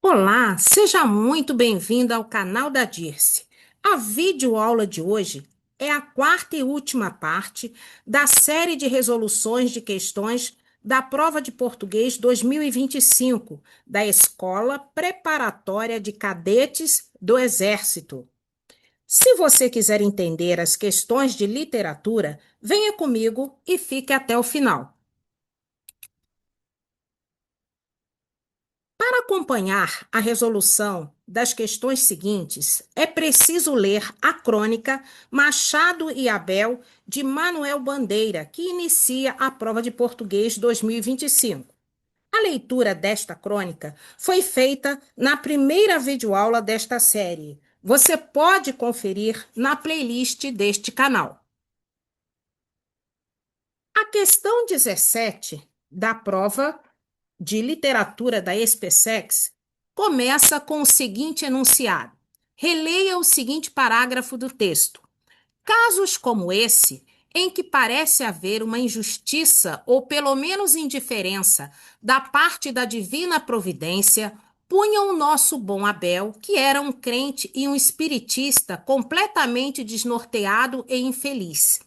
Olá, seja muito bem-vindo ao canal da Dirce. A videoaula de hoje é a quarta e última parte da série de resoluções de questões da Prova de Português 2025 da Escola Preparatória de Cadetes do Exército. Se você quiser entender as questões de literatura, venha comigo e fique até o final. Para acompanhar a resolução das questões seguintes, é preciso ler a crônica Machado e Abel, de Manuel Bandeira, que inicia a prova de português 2025. A leitura desta crônica foi feita na primeira videoaula desta série. Você pode conferir na playlist deste canal. A questão 17 da prova de literatura da SPSEX começa com o seguinte enunciado. Releia o seguinte parágrafo do texto. Casos como esse, em que parece haver uma injustiça ou pelo menos indiferença da parte da divina providência, punham o nosso bom Abel, que era um crente e um espiritista completamente desnorteado e infeliz.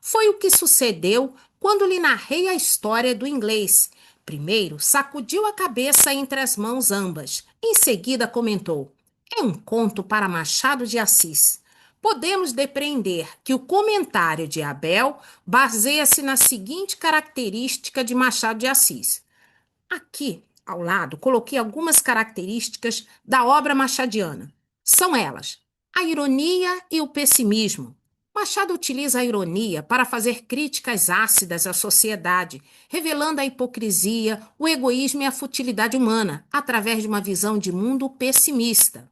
Foi o que sucedeu quando lhe narrei a história do inglês. Primeiro, sacudiu a cabeça entre as mãos ambas. Em seguida, comentou: é um conto para Machado de Assis. Podemos depreender que o comentário de Abel baseia-se na seguinte característica de Machado de Assis. Aqui, ao lado, coloquei algumas características da obra machadiana. São elas: a ironia e o pessimismo. Machado utiliza a ironia para fazer críticas ácidas à sociedade, revelando a hipocrisia, o egoísmo e a futilidade humana, através de uma visão de mundo pessimista.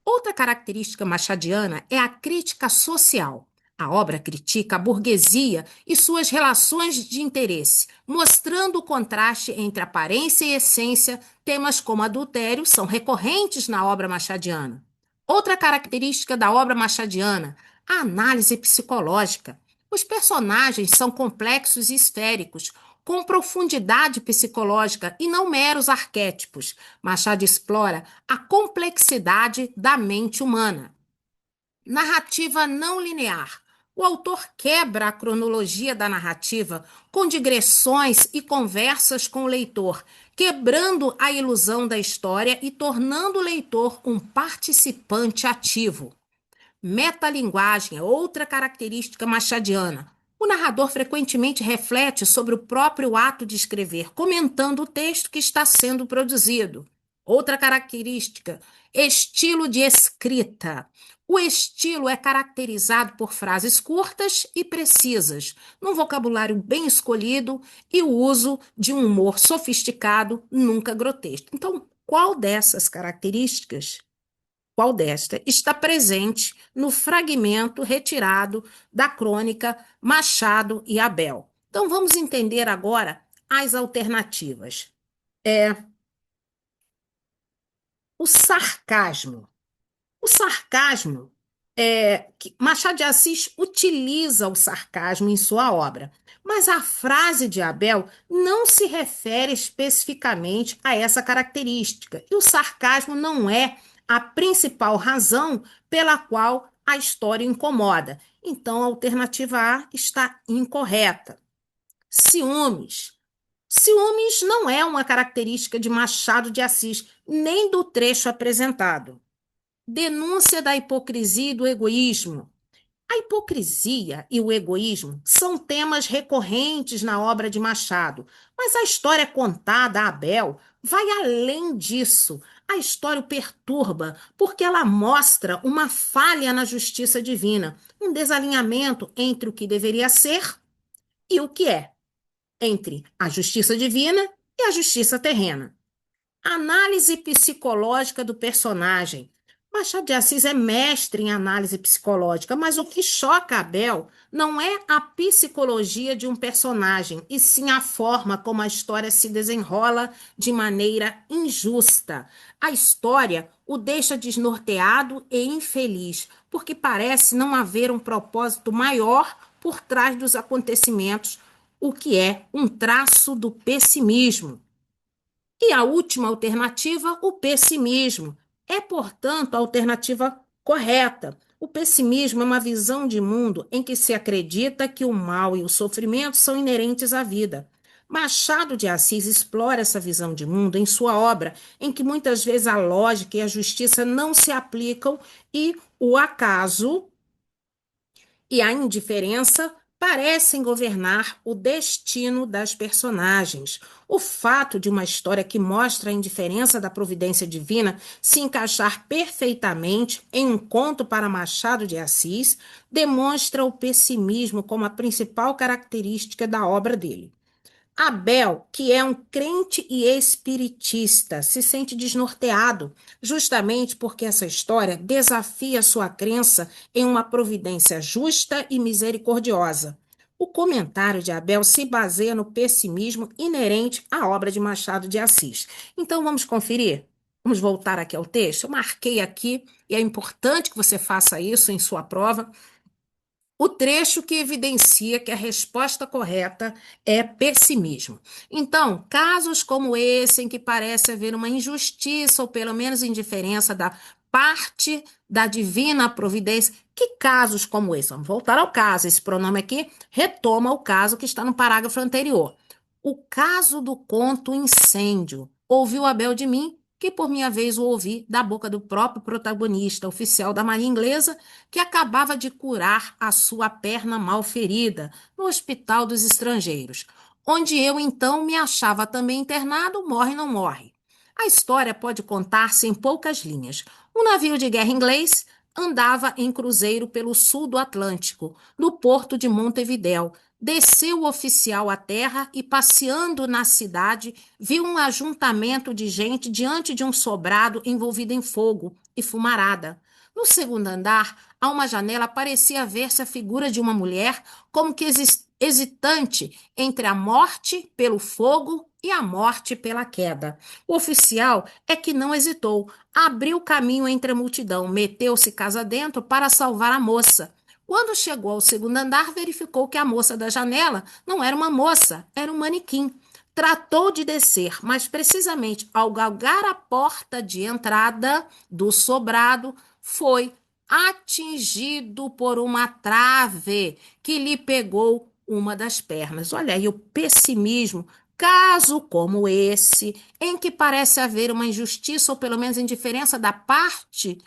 Outra característica machadiana é a crítica social. A obra critica a burguesia e suas relações de interesse, mostrando o contraste entre aparência e essência. Temas como adultério são recorrentes na obra machadiana. Outra característica da obra machadiana, a análise psicológica. Os personagens são complexos e esféricos, com profundidade psicológica e não meros arquétipos. Machado explora a complexidade da mente humana. Narrativa não linear. O autor quebra a cronologia da narrativa com digressões e conversas com o leitor, quebrando a ilusão da história e tornando o leitor um participante ativo. Metalinguagem é outra característica machadiana. O narrador frequentemente reflete sobre o próprio ato de escrever, comentando o texto que está sendo produzido. Outra característica, estilo de escrita. O estilo é caracterizado por frases curtas e precisas, num vocabulário bem escolhido e o uso de um humor sofisticado, nunca grotesco. Então, qual desta está presente no fragmento retirado da crônica Machado e Abel? Então vamos entender agora as alternativas. O sarcasmo. O sarcasmo que Machado de Assis utiliza o sarcasmo em sua obra, mas a frase de Abel não se refere especificamente a essa característica, e o sarcasmo não é a principal razão pela qual a história incomoda. Então, a alternativa A está incorreta. Ciúmes. Ciúmes não é uma característica de Machado de Assis, nem do trecho apresentado. Denúncia da hipocrisia e do egoísmo. A hipocrisia e o egoísmo são temas recorrentes na obra de Machado, mas a história contada a Abel vai além disso. A história o perturba porque ela mostra uma falha na justiça divina, um desalinhamento entre o que deveria ser e o que é, entre a justiça divina e a justiça terrena. Análise psicológica do personagem. Machado de Assis é mestre em análise psicológica, mas o que choca Abel não é a psicologia de um personagem, e sim a forma como a história se desenrola de maneira injusta. A história o deixa desnorteado e infeliz, porque parece não haver um propósito maior por trás dos acontecimentos, o que é um traço do pessimismo. E a última alternativa, o pessimismo. É, portanto, a alternativa correta. O pessimismo é uma visão de mundo em que se acredita que o mal e o sofrimento são inerentes à vida. Machado de Assis explora essa visão de mundo em sua obra, em que muitas vezes a lógica e a justiça não se aplicam e o acaso e a indiferença parecem governar o destino das personagens. O fato de uma história que mostra a indiferença da providência divina se encaixar perfeitamente em um conto para Machado de Assis demonstra o pessimismo como a principal característica da obra dele. Abel, que é um crente e espiritista, se sente desnorteado, justamente porque essa história desafia sua crença em uma providência justa e misericordiosa. O comentário de Abel se baseia no pessimismo inerente à obra de Machado de Assis. Então vamos conferir? Vamos voltar aqui ao texto? Eu marquei aqui, e é importante que você faça isso em sua prova o trecho que evidencia que a resposta correta é pessimismo. Então, casos como esse, em que parece haver uma injustiça ou pelo menos indiferença da parte da divina providência, que casos como esse? Vamos voltar ao caso. Esse pronome aqui retoma o caso que está no parágrafo anterior. O caso do conto Incêndio. Ouviu Abel de mim, que por minha vez o ouvi da boca do próprio protagonista, oficial da Marinha Inglesa, que acabava de curar a sua perna mal ferida no Hospital dos Estrangeiros, onde eu então me achava também internado, morre não morre. A história pode contar-se em poucas linhas. Um navio de guerra inglês andava em cruzeiro pelo sul do Atlântico, no porto de Montevidéu. Desceu o oficial à terra e, passeando na cidade, viu um ajuntamento de gente diante de um sobrado envolvido em fogo e fumarada. No segundo andar, a uma janela parecia ver-se a figura de uma mulher, como que hesitante entre a morte pelo fogo e a morte pela queda. O oficial é que não hesitou, abriu caminho entre a multidão, meteu-se casa dentro para salvar a moça. Quando chegou ao segundo andar, verificou que a moça da janela não era uma moça, era um manequim. Tratou de descer, mas precisamente ao galgar a porta de entrada do sobrado, foi atingido por uma trave que lhe pegou uma das pernas. Olha aí o pessimismo. Caso como esse, em que parece haver uma injustiça ou pelo menos indiferença da parte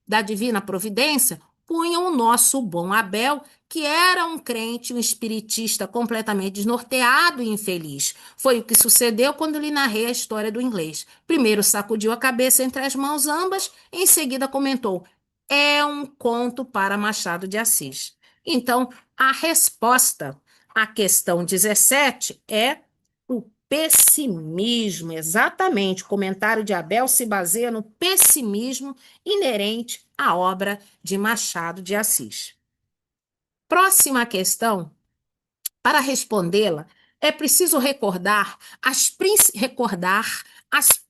da divina providência, punham o nosso bom Abel, que era um crente, um espiritista completamente desnorteado e infeliz. Foi o que sucedeu quando lhe narrei a história do inglês. Primeiro sacudiu a cabeça entre as mãos ambas, em seguida comentou: é um conto para Machado de Assis. Então, a resposta à questão 17 é o pessimismo. Exatamente. O comentário de Abel se baseia no pessimismo inerente à obra de Machado de Assis. Próxima questão, para respondê-la, é preciso recordar as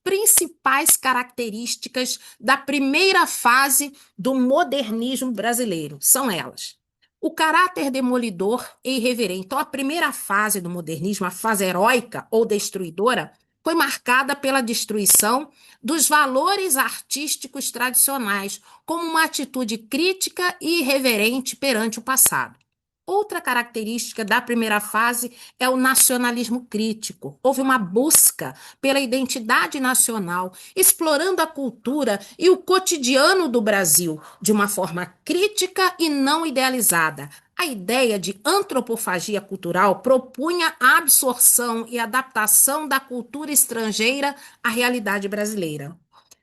principais características da primeira fase do modernismo brasileiro. São elas: o caráter demolidor e irreverente. Então, a primeira fase do modernismo, a fase heróica ou destruidora, foi marcada pela destruição dos valores artísticos tradicionais, como uma atitude crítica e irreverente perante o passado. Outra característica da primeira fase é o nacionalismo crítico. Houve uma busca pela identidade nacional, explorando a cultura e o cotidiano do Brasil de uma forma crítica e não idealizada. A ideia de antropofagia cultural propunha a absorção e adaptação da cultura estrangeira à realidade brasileira.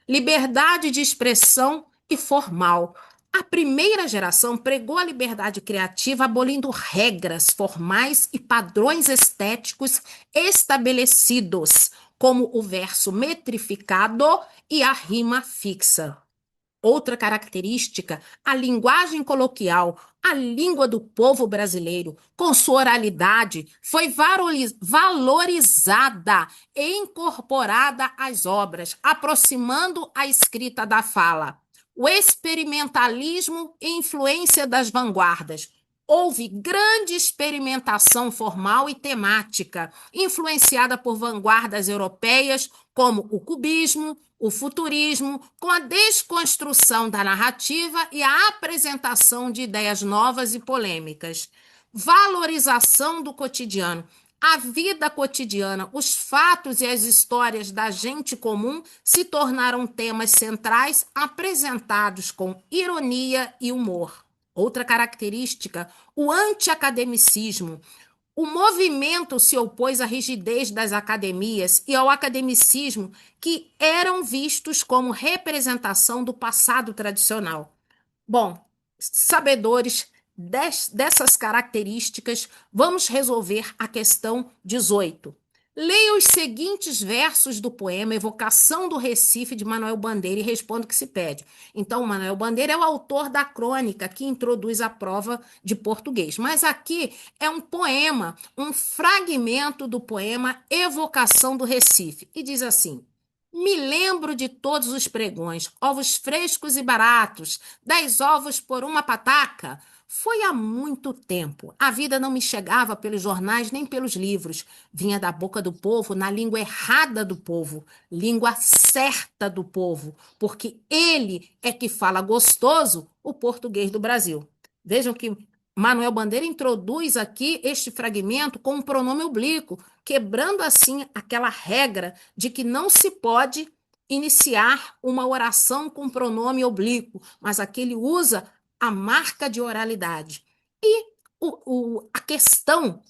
Liberdade de expressão e formal. A primeira geração pregou a liberdade criativa, abolindo regras formais e padrões estéticos estabelecidos, como o verso metrificado e a rima fixa. Outra característica, a linguagem coloquial, a língua do povo brasileiro, com sua oralidade, foi valorizada e incorporada às obras, aproximando a escrita da fala. O experimentalismo e influência das vanguardas. houve grande experimentação formal e temática, influenciada por vanguardas europeias como o cubismo, o futurismo, com a desconstrução da narrativa e a apresentação de ideias novas e polêmicas. Valorização do cotidiano. A vida cotidiana, os fatos e as histórias da gente comum se tornaram temas centrais apresentados com ironia e humor. Outra característica, o anti-academicismo. O movimento se opôs à rigidez das academias e ao academicismo que eram vistos como representação do passado tradicional. Bom, sabedores dessas características, vamos resolver a questão 18. Leia os seguintes versos do poema Evocação do Recife, de Manuel Bandeira, e responda o que se pede. Então, Manuel Bandeira é o autor da crônica que introduz a prova de português. Mas aqui é um poema, um fragmento do poema Evocação do Recife. E diz assim: me lembro de todos os pregões, ovos frescos e baratos, 10 ovos por uma pataca. Foi há muito tempo. A vida não me chegava pelos jornais nem pelos livros. Vinha da boca do povo, na língua errada do povo, língua certa do povo, porque ele é que fala gostoso o português do Brasil. Vejam que Manuel Bandeira introduz aqui este fragmento com um pronome oblíquo, quebrando assim aquela regra de que não se pode iniciar uma oração com pronome oblíquo, mas aqui ele usa a marca de oralidade. E a questão,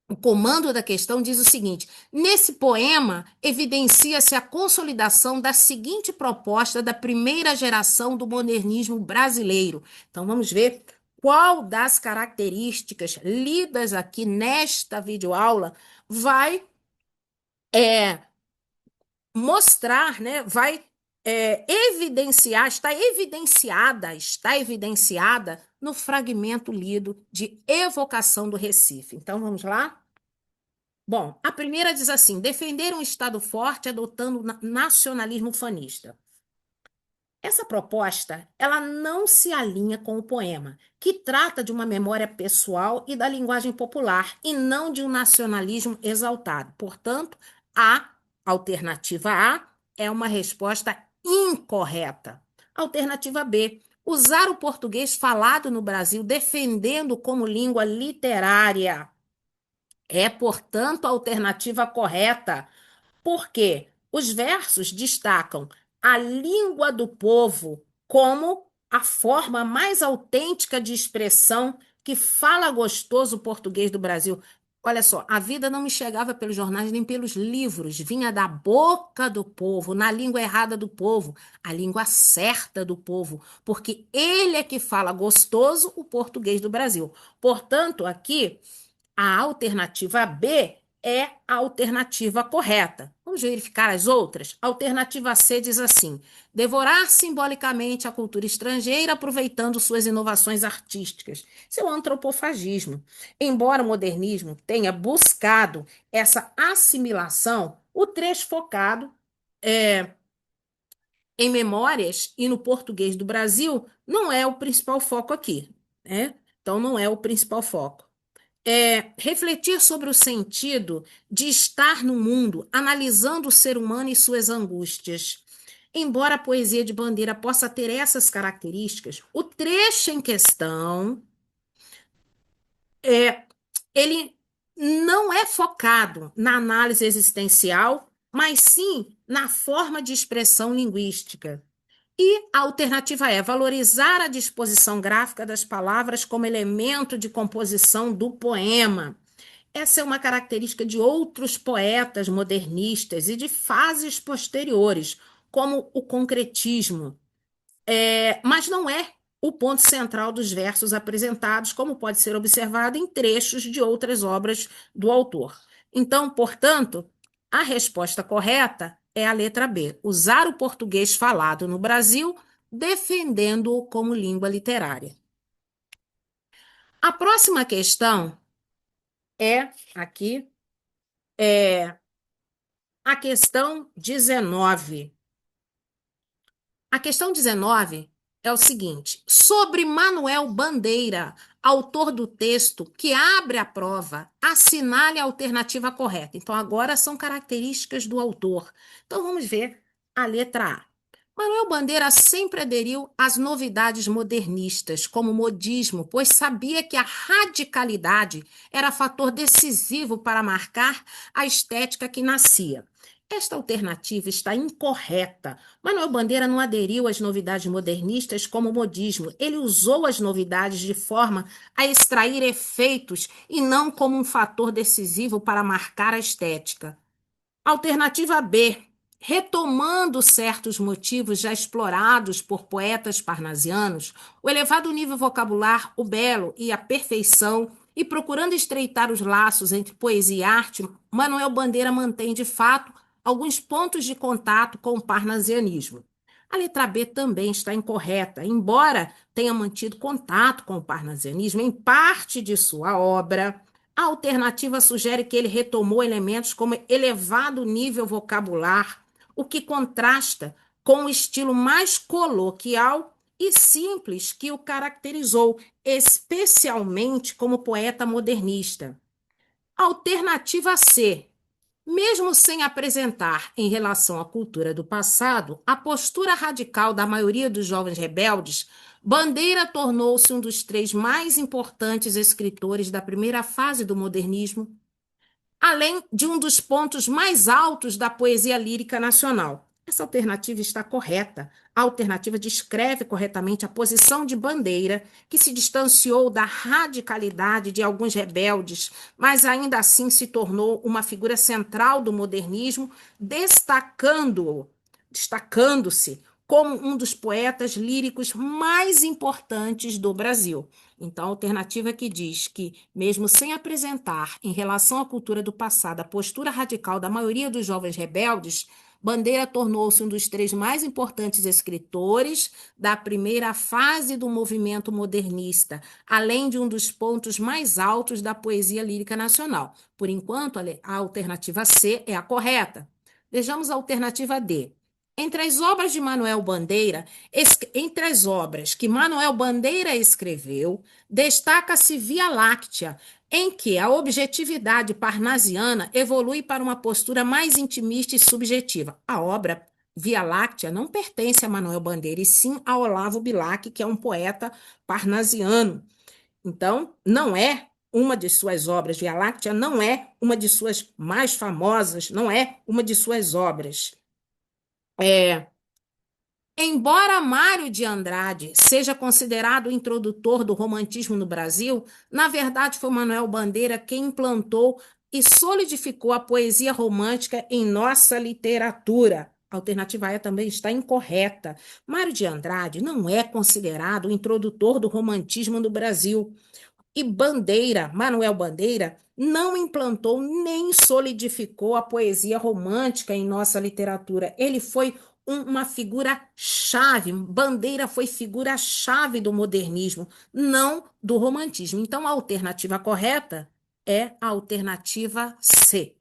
o comando da questão diz o seguinte: nesse poema evidencia-se a consolidação da seguinte proposta da primeira geração do modernismo brasileiro. Então vamos ver qual das características lidas aqui nesta videoaula vai mostrar, né? Vai evidenciar, está evidenciada no fragmento lido de Evocação do Recife. Então vamos lá? Bom, a primeira diz assim: defender um Estado forte adotando o nacionalismo fanista. Essa proposta, ela não se alinha com o poema, que trata de uma memória pessoal e da linguagem popular, e não de um nacionalismo exaltado. Portanto, a alternativa A é uma resposta incorreta. Alternativa B, usar o português falado no Brasil defendendo como língua literária. É, portanto, a alternativa correta. Porque os versos destacam a língua do povo como a forma mais autêntica de expressão que fala gostoso o português do Brasil. Olha só, a vida não me chegava pelos jornais nem pelos livros, vinha da boca do povo, na língua errada do povo, a língua certa do povo, porque ele é que fala gostoso o português do Brasil. Portanto, aqui a alternativa B é a alternativa correta. Vamos verificar as outras? A alternativa C diz assim: devorar simbolicamente a cultura estrangeira, aproveitando suas inovações artísticas. Isso é o antropofagismo. Embora o modernismo tenha buscado essa assimilação, o trecho focado em memórias e no português do Brasil não é o principal foco aqui, né? Então, não é o principal foco. Refletir sobre o sentido de estar no mundo, analisando o ser humano e suas angústias. Embora a poesia de Bandeira possa ter essas características, o trecho em questão, ele não é focado na análise existencial, mas sim na forma de expressão linguística. E a alternativa é valorizar a disposição gráfica das palavras como elemento de composição do poema. Essa é uma característica de outros poetas modernistas e de fases posteriores, como o concretismo. Mas não é o ponto central dos versos apresentados, como pode ser observado em trechos de outras obras do autor. Então, portanto, a resposta correta é a letra B: usar o português falado no Brasil, defendendo-o como língua literária. A próxima questão é aqui. A questão 19. A questão 19 é o seguinte: sobre Manuel Bandeira, autor do texto que abre a prova, assinale a alternativa correta. Então, agora são características do autor. Então, vamos ver a letra A. Manuel Bandeira sempre aderiu às novidades modernistas, como o modismo, pois sabia que a radicalidade era fator decisivo para marcar a estética que nascia. Esta alternativa está incorreta. Manuel Bandeira não aderiu às novidades modernistas como o modismo. Ele usou as novidades de forma a extrair efeitos e não como um fator decisivo para marcar a estética. Alternativa B. Retomando certos motivos já explorados por poetas parnasianos, o elevado nível vocabular, o belo e a perfeição, e procurando estreitar os laços entre poesia e arte, Manuel Bandeira mantém, de fato, alguns pontos de contato com o parnasianismo. A letra B também está incorreta, embora tenha mantido contato com o parnasianismo em parte de sua obra. A alternativa sugere que ele retomou elementos como elevado nível vocabular, o que contrasta com o estilo mais coloquial e simples que o caracterizou, especialmente como poeta modernista. Alternativa C. Mesmo sem apresentar, em relação à cultura do passado, a postura radical da maioria dos jovens rebeldes, Bandeira tornou-se um dos três mais importantes escritores da primeira fase do modernismo, além de um dos pontos mais altos da poesia lírica nacional. Essa alternativa está correta. A alternativa descreve corretamente a posição de Bandeira, que se distanciou da radicalidade de alguns rebeldes, mas ainda assim se tornou uma figura central do modernismo, destacando-se como um dos poetas líricos mais importantes do Brasil. Então, a alternativa que diz que, mesmo sem apresentar, em relação à cultura do passado, a postura radical da maioria dos jovens rebeldes, Bandeira tornou-se um dos três mais importantes escritores da primeira fase do movimento modernista, além de um dos pontos mais altos da poesia lírica nacional. Por enquanto, a alternativa C é a correta. Vejamos a alternativa D. Entre as obras de Manuel Bandeira, entre as obras que Manuel Bandeira escreveu, destaca-se Via Láctea, em que a objetividade parnasiana evolui para uma postura mais intimista e subjetiva. A obra Via Láctea não pertence a Manuel Bandeira, e sim a Olavo Bilac, que é um poeta parnasiano. Então, não é uma de suas obras. Via Láctea não é uma de suas mais famosas, não é uma de suas obras. Embora Mário de Andrade seja considerado o introdutor do romantismo no Brasil, na verdade foi Manuel Bandeira quem implantou e solidificou a poesia romântica em nossa literatura. A alternativa A também está incorreta. Mário de Andrade não é considerado o introdutor do romantismo no Brasil. E Bandeira, Manuel Bandeira, não implantou nem solidificou a poesia romântica em nossa literatura. Ele foi uma figura-chave. Bandeira foi figura-chave do modernismo, não do romantismo. Então, a alternativa correta é a alternativa C.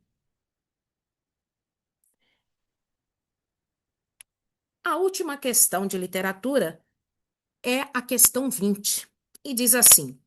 A última questão de literatura é a questão 20, e diz assim: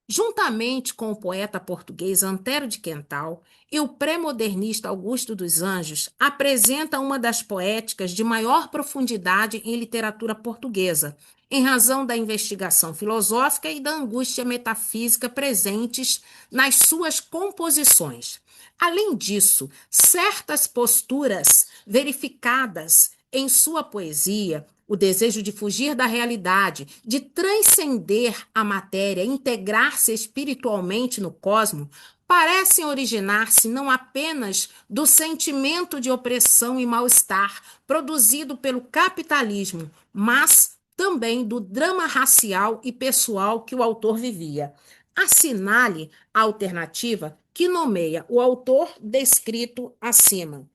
juntamente com o poeta português Antero de Quental e o pré-modernista Augusto dos Anjos, apresenta uma das poéticas de maior profundidade em literatura portuguesa, em razão da investigação filosófica e da angústia metafísica presentes nas suas composições. Além disso, certas posturas verificadas em sua poesia, o desejo de fugir da realidade, de transcender a matéria, integrar-se espiritualmente no cosmos, parecem originar-se não apenas do sentimento de opressão e mal-estar produzido pelo capitalismo, mas também do drama racial e pessoal que o autor vivia. Assinale a alternativa que nomeia o autor descrito acima.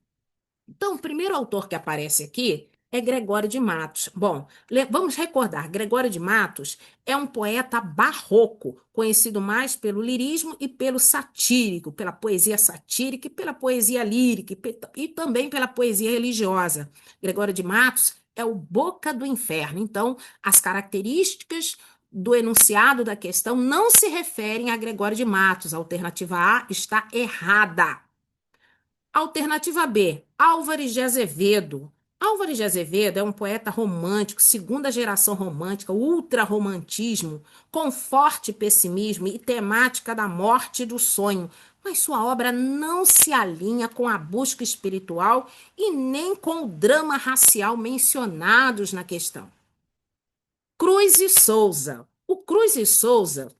Então, o primeiro autor que aparece aqui é Gregório de Matos. Bom, vamos recordar: Gregório de Matos é um poeta barroco, conhecido mais pelo lirismo e pelo satírico, pela poesia satírica e pela poesia lírica e também pela poesia religiosa. Gregório de Matos é o boca do inferno. Então, as características do enunciado da questão não se referem a Gregório de Matos. A alternativa A está errada. Alternativa B, Álvares de Azevedo. Álvares de Azevedo é um poeta romântico, segunda geração romântica, ultrarromantismo, com forte pessimismo e temática da morte e do sonho. Mas sua obra não se alinha com a busca espiritual e nem com o drama racial mencionados na questão. Cruz e Souza. O Cruz e Souza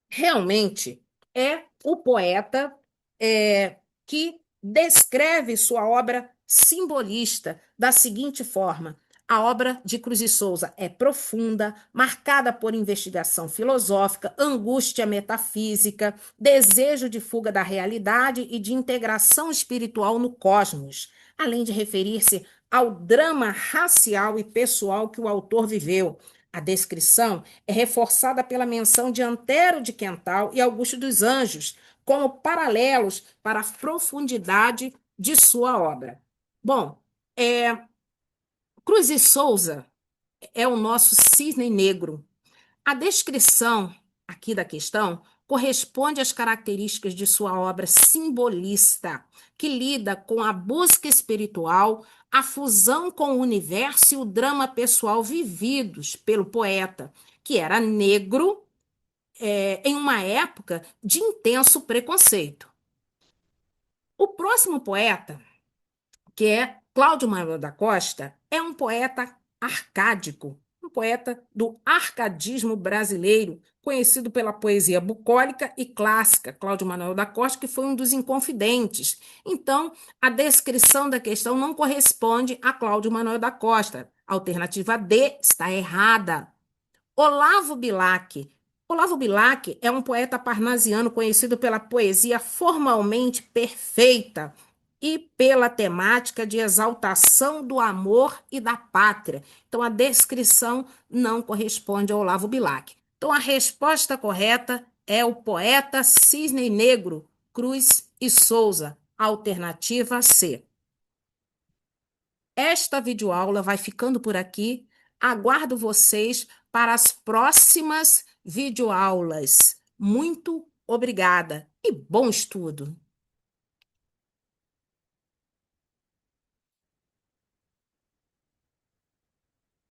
realmente é o poeta que descreve sua obra simbolista da seguinte forma: a obra de Cruz e Souza é profunda, marcada por investigação filosófica, angústia metafísica, desejo de fuga da realidade e de integração espiritual no cosmos, além de referir-se ao drama racial e pessoal que o autor viveu. A descrição é reforçada pela menção de Antero de Quental e Augusto dos Anjos como paralelos para a profundidade de sua obra. Bom, Cruz e Souza é o nosso cisne negro. A descrição aqui da questão corresponde às características de sua obra simbolista, que lida com a busca espiritual, a fusão com o universo e o drama pessoal vividos pelo poeta, que era negro, em uma época de intenso preconceito. O próximo poeta, que é Cláudio Manuel da Costa, é um poeta arcádico, um poeta do arcadismo brasileiro, conhecido pela poesia bucólica e clássica. Cláudio Manuel da Costa, que foi um dos Inconfidentes. Então, a descrição da questão não corresponde a Cláudio Manuel da Costa. A alternativa D está errada. Olavo Bilac. Olavo Bilac é um poeta parnasiano conhecido pela poesia formalmente perfeita e pela temática de exaltação do amor e da pátria. Então, a descrição não corresponde ao Olavo Bilac. Então, a resposta correta é o poeta Cisne Negro, Cruz e Souza, alternativa C. Esta videoaula vai ficando por aqui. Aguardo vocês para as próximas videoaulas. Muito obrigada e bom estudo!